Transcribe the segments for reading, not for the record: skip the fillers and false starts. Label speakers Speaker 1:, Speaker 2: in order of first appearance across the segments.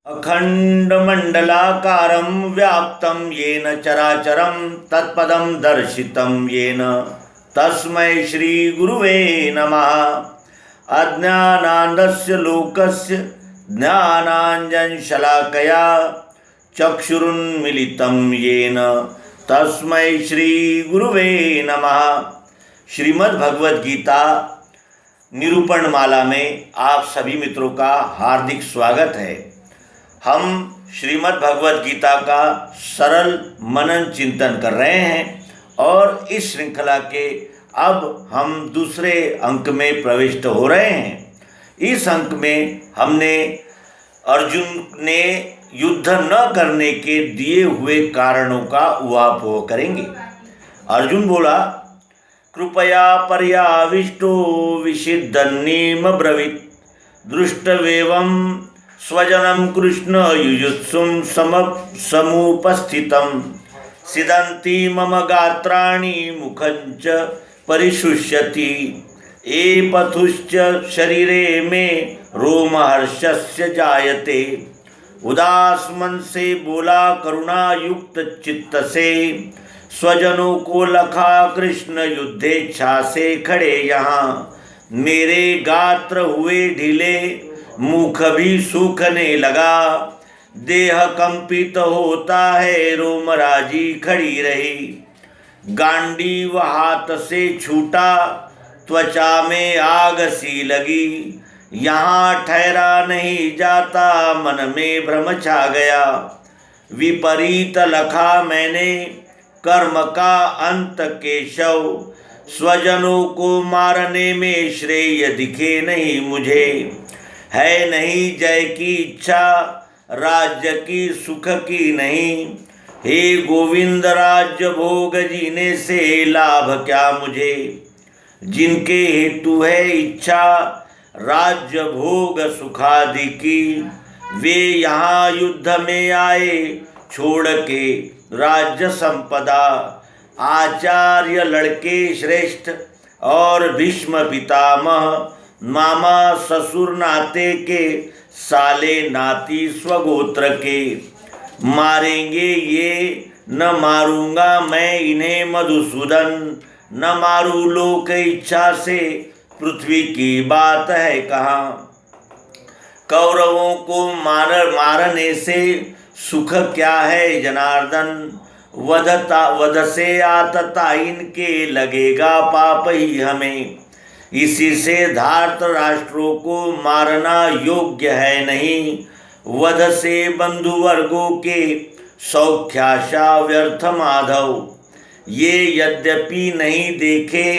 Speaker 1: अखंडमंडलाकारं व्याप्तं येन चराचरं तत्पदं दर्शितं येन तस्मै श्री गुरुवे नमः। अज्ञानान्धस्य लोकस्य ज्ञानाञ्जनशलाकया चक्षुरुन्मीलितं येन तस्मै श्री गुरुवे नमः। श्रीमद् भगवद गीता निरूपण माला में आप सभी मित्रों का हार्दिक स्वागत है। हम श्रीमद् भगवद गीता का सरल मनन चिंतन कर रहे हैं और इस श्रृंखला के अब हम दूसरे अंक में प्रविष्ट हो रहे हैं। इस अंक में हमने अर्जुन ने युद्ध न करने के दिए हुए कारणों का उहापोह करेंगे। अर्जुन बोला, कृपया पर्याविष्टो विषिद्धन्नीम ब्रवीत् दृष्टवेवं स्वजनं कृष्ण युयुत्सुं समुपस्थितं सिदन्ति मम गात्राणि मुखञ्च परिशुष्यति एपथुश्च शरीरे मे रोमहर्षस्य जायते। उदास मन से बोला करुणा युक्त चित्त से, स्वजनों को लखा कृष्ण युद्धेच्छा से खड़े यहाँ। मेरे गात्र हुए ढीले मुख भी सूखने लगा, देह कंपित होता है रोमराजी खड़ी रही। गांडीव हाथ से छूटा त्वचा में आग सी लगी, यहाँ ठहरा नहीं जाता मन में भ्रम छा गया। विपरीत लखा मैंने कर्म का अंत केशव, स्वजनों को मारने में श्रेय दिखे नहीं मुझे। है नहीं जय की इच्छा राज्य की सुख की नहीं, हे गोविंद राज्य भोग जीने से लाभ क्या मुझे। जिनके हेतु है इच्छा राज्य भोग सुखादि की, वे यहाँ युद्ध में आए छोड़ के राज्य संपदा। आचार्य लड़के श्रेष्ठ और भीष्म पितामह, मामा ससुर नाते के साले नाती स्वगोत्र के। मारेंगे ये न मारूंगा मैं इन्हें मधुसूदन, न मारू लोक इच्छा से पृथ्वी की बात है कहाँ। कौरवों को मारने से सुख क्या है जनार्दन, वध से आतता इनके लगेगा पाप ही हमें। इसी से धार्त राष्ट्रों को मारना योग्य है नहीं, वध से बंधु वर्गों के सौख्याशा व्यर्थ माधव। ये यद्यपि नहीं देखे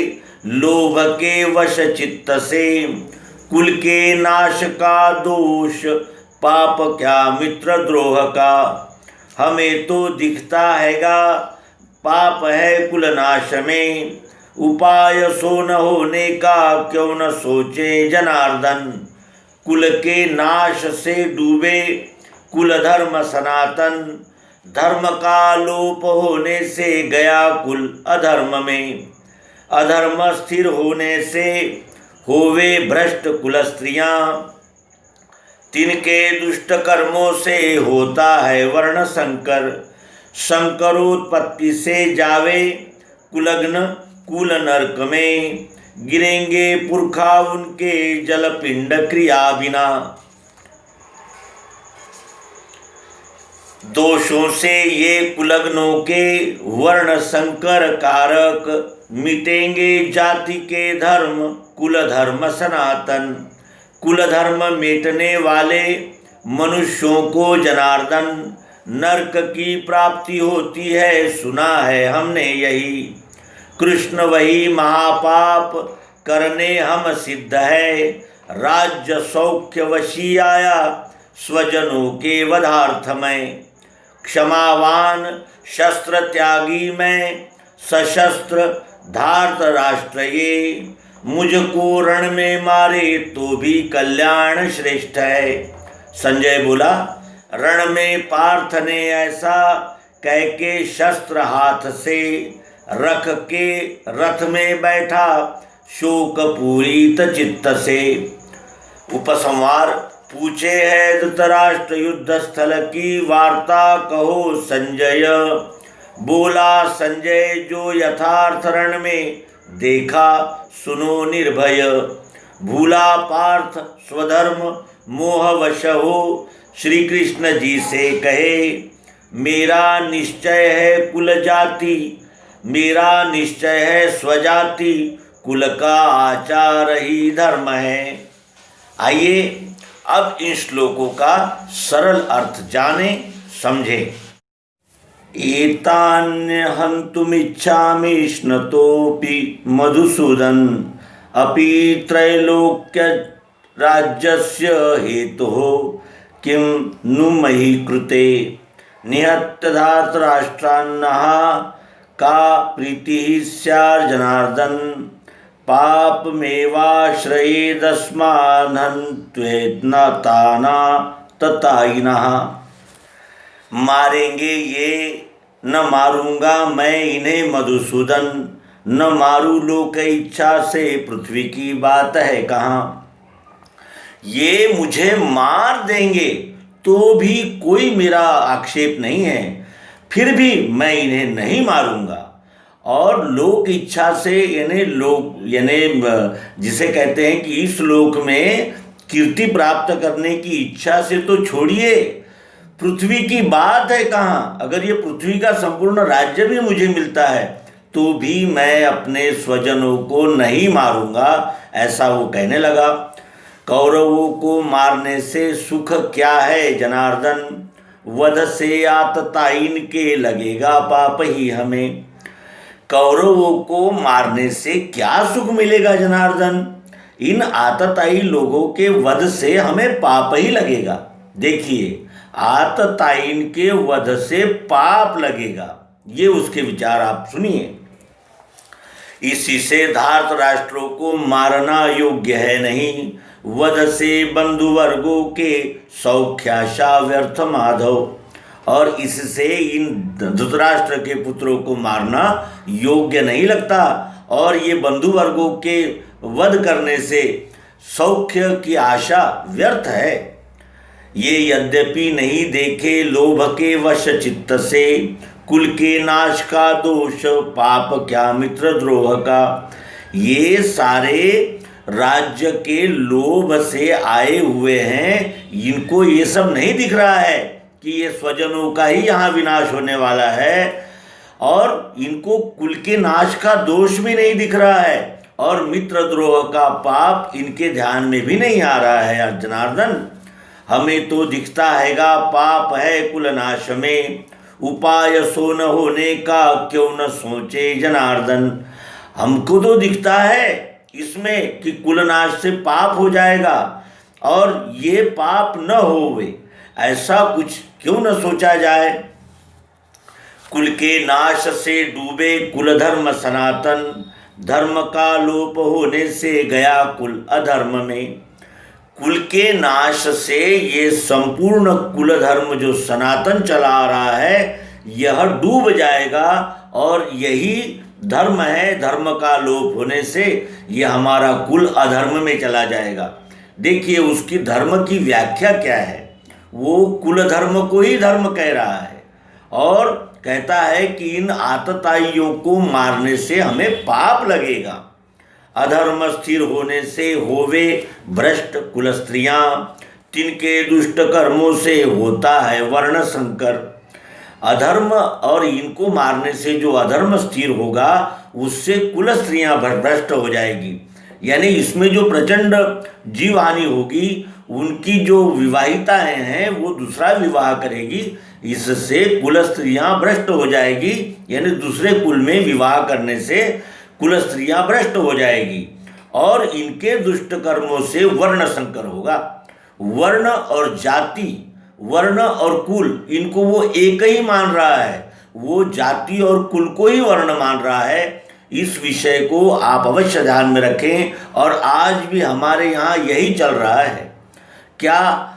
Speaker 1: लोभ के वश चित्त से, कुल के नाश का दोष पाप क्या मित्र द्रोह का। हमें तो दिखता हैगा पाप है कुल नाश में, उपाय सो न होने का क्यों न सोचे जनार्दन। कुल के नाश से डूबे कुल धर्म सनातन, धर्म का लोप होने से गया कुल अधर्म में। अधर्म स्थिर होने से होवे भ्रष्ट कुल स्त्रियां, तिनके दुष्ट कर्मों से होता है वर्ण संकर। संकरोत्पत्ति से जावे कुलग्न कुल नरक में, गिरेंगे पुरखा उनके जल पिंड क्रिया बिना। दोषों से ये कुलग्नों के वर्ण संकर कारक, मिटेंगे जाति के धर्म कुल धर्म सनातन। कुल धर्म मिटने वाले मनुष्यों को जनार्दन, नरक की प्राप्ति होती है सुना है हमने यही। कृष्ण वही महापाप करने हम सिद्ध है, राज्य सौख्य वशी आया स्वजनों के वधार्थ में। क्षमावान शस्त्र त्यागी मैं सशस्त्र धार्त राष्ट्र ये, मुझको रण में मारे तो भी कल्याण श्रेष्ठ है। संजय बोला, रण में पार्थ ने ऐसा कह के शस्त्र हाथ से रख के रथ में बैठा शोक पूरित चित्त से। उपसंहार, पूछे है धृतराष्ट्र युद्ध स्थल की वार्ता, कहो संजय। बोला संजय जो यथार्थ रण में देखा, सुनो निर्भय। भूला पार्थ स्वधर्म मोहवश हो, श्री कृष्ण जी से कहे। मेरा निश्चय है कुल जाति, मेरा निश्चय है स्वजाति, कुल का आचार ही धर्म है। आइए अब इन श्लोकों का सरल अर्थ जाने समझे। एतान्य हन्तुमिच्छामि स्नतोऽपि मधुसूदन, अपि त्रैलोक्य राज्यस्य हेतुः किं नु मयि कृते। निहत्य धार्तराष्ट्रान्नः का प्रीतिः स्यात् जनार्दन, पापमेवाश्रयेदस्मान्हन्त्वेत्नताना ततायिनः। मारेंगे ये, न मारूंगा मैं इन्हें मधुसूदन, न मारू लोक इच्छा से, पृथ्वी की बात है कहाँ। ये मुझे मार देंगे तो भी कोई मेरा आक्षेप नहीं है, फिर भी मैं इन्हें नहीं मारूंगा। और लोक इच्छा से यानी जिसे कहते हैं कि इस लोक में कीर्ति प्राप्त करने की इच्छा से तो छोड़िए, पृथ्वी की बात है कहाँ। अगर ये पृथ्वी का संपूर्ण राज्य भी मुझे मिलता है तो भी मैं अपने स्वजनों को नहीं मारूंगा, ऐसा वो कहने लगा। कौरवों को मारने से सुख क्या है जनार्दन, वध से आततायिन के लगेगा पाप ही हमें। कौरवों को मारने से क्या सुख मिलेगा जनार्दन, इन आतताई लोगों के वध से हमें पाप ही लगेगा। देखिए, आततायिन के वध से पाप लगेगा, ये उसके विचार आप सुनिए। इसी से धार्त राष्ट्रों को मारना योग्य है नहीं, वध से बंधुवर्गों के सौख्याशा व्यर्थ माधव। और इससे इन धृतराष्ट्र के पुत्रों को मारना योग्य नहीं लगता, और ये बंधुवर्गों के वध करने से सौख्य की आशा व्यर्थ है। ये यद्यपि नहीं देखे लोभ के वश चित्त से, कुल के नाश का दोष पाप क्या मित्र द्रोह का। ये सारे राज्य के लोभ से आए हुए हैं, इनको ये सब नहीं दिख रहा है कि ये स्वजनों का ही यहाँ विनाश होने वाला है, और इनको कुल के नाश का दोष भी नहीं दिख रहा है, और मित्र द्रोह का पाप इनके ध्यान में भी नहीं आ रहा है जनार्दन। हमें तो दिखता हैगा पाप है कुल नाश में, उपाय सो न होने का क्यों न सोचे जनार्दन। हमको तो दिखता है इसमें कि कुलनाश से पाप हो जाएगा, और ये पाप न होवे ऐसा कुछ क्यों न सोचा जाए। कुल के नाश से डूबे कुल धर्म सनातन, धर्म का लोप होने से गया कुल अधर्म में। कुल के नाश से ये संपूर्ण कुल धर्म जो सनातन चला आ रहा है यह डूब जाएगा, और यही धर्म है, धर्म का लोप होने से ये हमारा कुल अधर्म में चला जाएगा। देखिए उसकी धर्म की व्याख्या क्या है, वो कुल धर्म को ही धर्म कह रहा है, और कहता है कि इन आतताइयों को मारने से हमें पाप लगेगा। अधर्म स्थिर होने से होवे भ्रष्ट कुल स्त्रियाँ, तिनके दुष्ट कर्मों से होता है वर्ण संकर। अधर्म और इनको मारने से जो अधर्म स्थिर होगा उससे कुल स्त्रियाँ भ्रष्ट हो जाएगी, यानी इसमें जो प्रचंड जीव हानि होगी, उनकी जो विवाहिताएं हैं वो दूसरा विवाह करेगी, इससे कुल स्त्रियाँ भ्रष्ट हो जाएगी, यानी दूसरे कुल में विवाह करने से कुल स्त्रियाँ भ्रष्ट हो जाएगी, और इनके दुष्ट कर्मों से वर्ण संकर होगा। वर्ण और जाति, वर्ण और कुल, इनको वो एक ही मान रहा है, वो जाति और कुल को ही वर्ण मान रहा है। इस विषय को आप अवश्य ध्यान में रखें, और आज भी हमारे यहाँ यही चल रहा है। क्या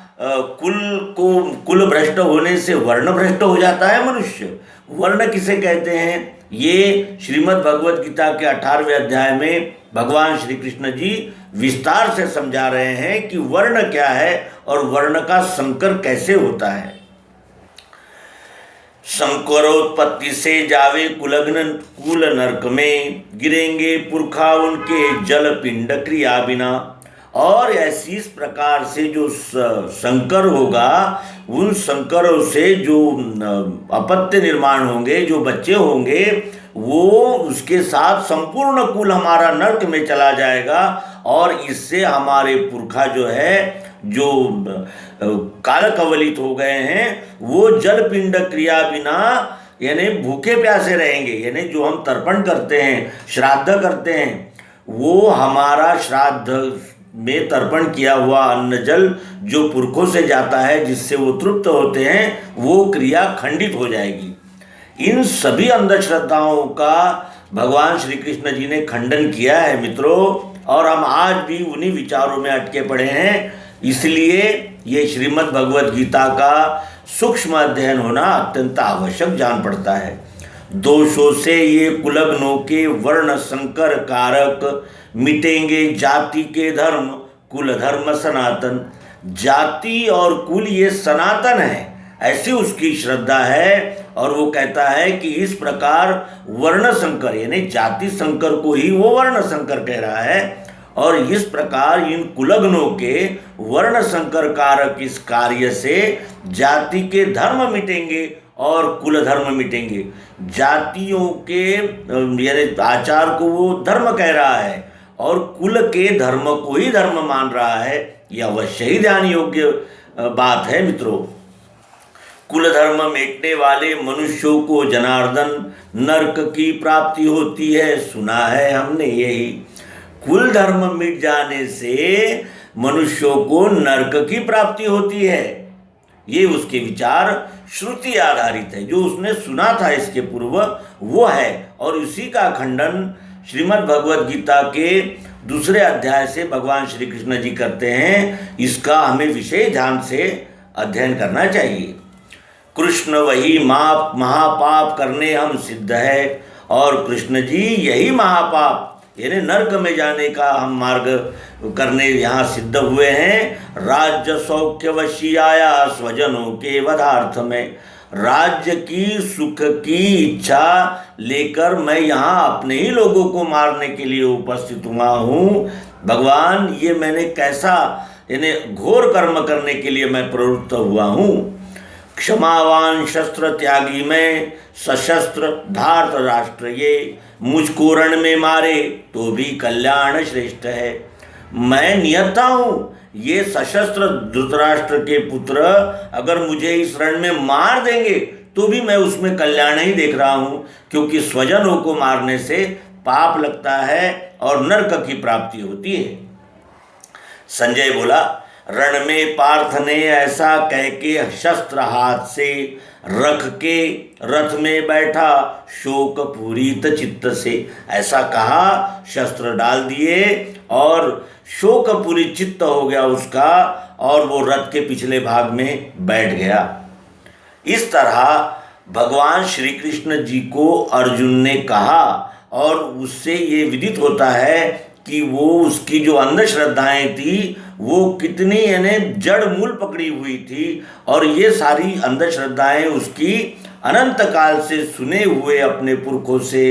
Speaker 1: कुल भ्रष्ट होने से वर्ण भ्रष्ट हो जाता है मनुष्य? वर्ण किसे कहते हैं, ये श्रीमद् भगवद गीता के 18वें अध्याय में भगवान श्री कृष्ण जी विस्तार से समझा रहे हैं कि वर्ण क्या है और वर्ण का संकर कैसे होता है। संकरोत्पत्ति से जावे कुलग्न कुल नरक में, गिरेंगे पुरखा उनके जल पिंड क्रिया बिना। और ऐसी इस प्रकार से जो संकर होगा, उन संकरों से जो अपत्य निर्माण होंगे, जो बच्चे होंगे, वो उसके साथ संपूर्ण कुल हमारा नरक में चला जाएगा। और इससे हमारे पुरखा जो है, जो काल कवलित हो गए हैं, वो जल पिंड क्रिया बिना यानी भूखे प्यासे रहेंगे। यानी जो हम तर्पण करते हैं, श्राद्ध करते हैं, वो हमारा श्राद्ध में तर्पण किया हुआ अन्न जल जो पुरखों से जाता है, जिससे वो तृप्त होते हैं, वो क्रिया खंडित हो जाएगी। इन सभी अंधश्रद्धाओं का भगवान श्री कृष्ण जी ने खंडन किया है मित्रों, और हम आज भी उन्हीं विचारों में अटके पड़े हैं। इसलिए ये श्रीमद् भगवद गीता का सूक्ष्म अध्ययन होना अत्यंत आवश्यक जान पड़ता है। दोषों से ये कुलग्नों के वर्ण संकर कारक, मिटेंगे जाति के धर्म कुल धर्म सनातन। जाति और कुल ये सनातन है, ऐसी उसकी श्रद्धा है। और वो कहता है कि इस प्रकार वर्ण संकर, यानी जाति संकर को ही वो वर्ण संकर कह रहा है। और इस प्रकार इन कुलग्नों के वर्ण संकर कारक इस कार्य से जाति के धर्म मिटेंगे और कुल धर्म मिटेंगे। जातियों के यानी आचार को वो धर्म कह रहा है और कुल के धर्म को ही धर्म मान रहा है। यह अवश्य ही ध्यान योग्य बात है मित्रों। कुल धर्म मिटने वाले मनुष्यों को जनार्दन नरक की प्राप्ति होती है, सुना है हमने यही। कुल धर्म मिट जाने से मनुष्यों को नरक की प्राप्ति होती है। ये उसके विचार श्रुति आधारित है, जो उसने सुना था इसके पूर्व वो है। और इसी का खंडन श्रीमद् भगवद गीता के दूसरे अध्याय से भगवान श्री कृष्ण जी करते हैं। इसका हमें विशेष ध्यान से अध्ययन करना चाहिए। कृष्ण वही महापाप करने हम सिद्ध है, और कृष्ण जी यही महापाप यानी नरक में जाने का हम मार्ग करने यहाँ सिद्ध हुए हैं। राज्य सौख्य वशी आया स्वजनों के वधार्थ में। राज्य की सुख की इच्छा लेकर मैं यहाँ अपने ही लोगों को मारने के लिए उपस्थित हुआ हूँ। भगवान, ये मैंने कैसा यानी घोर कर्म करने के लिए मैं प्रवृत्त हुआ हूँ। क्षमावान शस्त्र त्यागी में सशस्त्र धार्त राष्ट्र, ये मुझको रण में मारे तो भी कल्याण श्रेष्ठ है। मैं नियता हूँ, ये सशस्त्र धृतराष्ट्र के पुत्र अगर मुझे इस रण में मार देंगे तो भी मैं उसमें कल्याण ही देख रहा हूँ, क्योंकि स्वजनों को मारने से पाप लगता है और नरक की प्राप्ति होती है। संजय बोला, रण में पार्थ ने ऐसा कह के शस्त्र हाथ से रख के रथ में बैठा शोक पूरित चित्त से। ऐसा कहा, शस्त्र डाल दिए और शोक पूरी चित्त हो गया उसका, और वो रथ के पिछले भाग में बैठ गया। इस तरह भगवान श्री कृष्ण जी को अर्जुन ने कहा, और उससे ये विदित होता है कि वो उसकी जो अंधश्रद्धाएं थी वो कितनी यानी जड़ मूल पकड़ी हुई थी। और ये सारी अंधश्रद्धाएं उसकी अनंत काल से सुने हुए अपने पुरखों से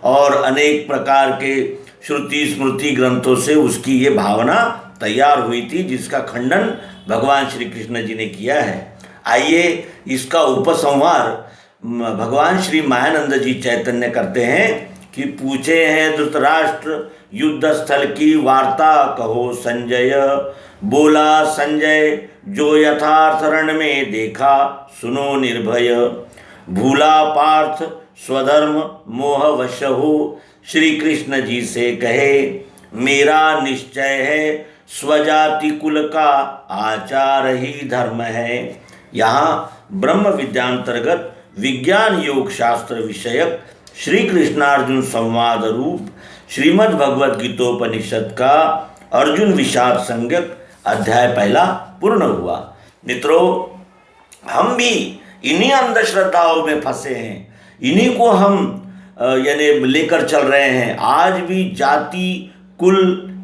Speaker 1: और अनेक प्रकार के श्रुति स्मृति ग्रंथों से उसकी ये भावना तैयार हुई थी, जिसका खंडन भगवान श्री कृष्ण जी ने किया है। आइए इसका उपसंहार भगवान श्री मायानंद जी चैतन्य करते हैं कि पूछे हैं धृतराष्ट्र युद्ध स्थल की वार्ता कहो संजय। बोला संजय जो यथार्थ रण में देखा सुनो निर्भय। भूला पार्थ स्वधर्म मोह वश हो, श्री कृष्ण जी से कहे मेरा निश्चय है स्वजाति कुल का आचार ही धर्म है। यहाँ ब्रह्म विद्यांतर्गत विज्ञान योग शास्त्र विषयक श्री कृष्णार्जुन संवाद रूप श्रीमद् भगवद गीतोपनिषद का अर्जुन विषाद संज्ञक अध्याय पहला पूर्ण हुआ। मित्रों, हम भी इन्हीं अंधश्रद्धाओं में फंसे हैं। इन्हीं को हम यानी लेकर चल रहे हैं। आज भी जाति कुल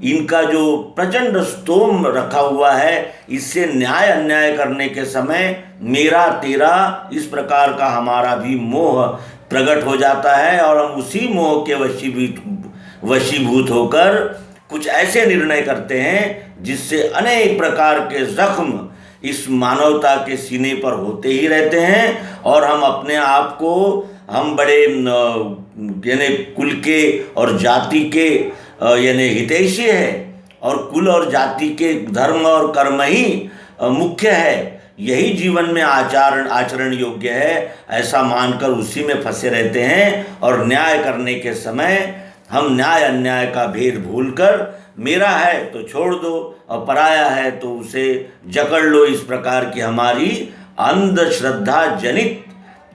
Speaker 1: इनका जो प्रचंड स्तोम रखा हुआ है, इससे न्याय अन्याय करने के समय मेरा तेरा इस प्रकार का हमारा भी मोह प्रकट हो जाता है और हम उसी मोह के वशीभूत होकर कुछ ऐसे निर्णय करते हैं जिससे अनेक प्रकार के जख्म इस मानवता के सीने पर होते ही रहते हैं और हम अपने आप को हम बड़े यानी कुल के और जाति के यानी हितैषी है और कुल और जाति के धर्म और कर्म ही मुख्य है, यही जीवन में आचरण योग्य है, ऐसा मानकर उसी में फंसे रहते हैं। और न्याय करने के समय हम न्याय अन्याय का भेद भूलकर मेरा है तो छोड़ दो और पराया है तो उसे जकड़ लो, इस प्रकार की हमारी अंधश्रद्धा जनित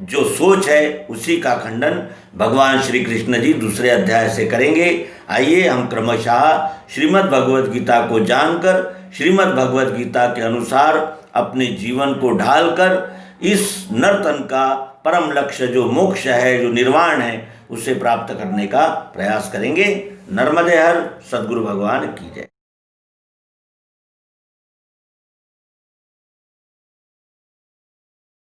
Speaker 1: जो सोच है उसी का खंडन भगवान श्री कृष्ण जी दूसरे अध्याय से करेंगे। आइए हम क्रमशः श्रीमद् भगवद गीता को जानकर श्रीमद् भगवद गीता के अनुसार अपने जीवन को ढालकर इस नर्तन का परम लक्ष्य जो मोक्ष है, जो निर्वाण है, उसे प्राप्त करने का प्रयास करेंगे। नर्मदे हर सद्गुरु भगवान की जय।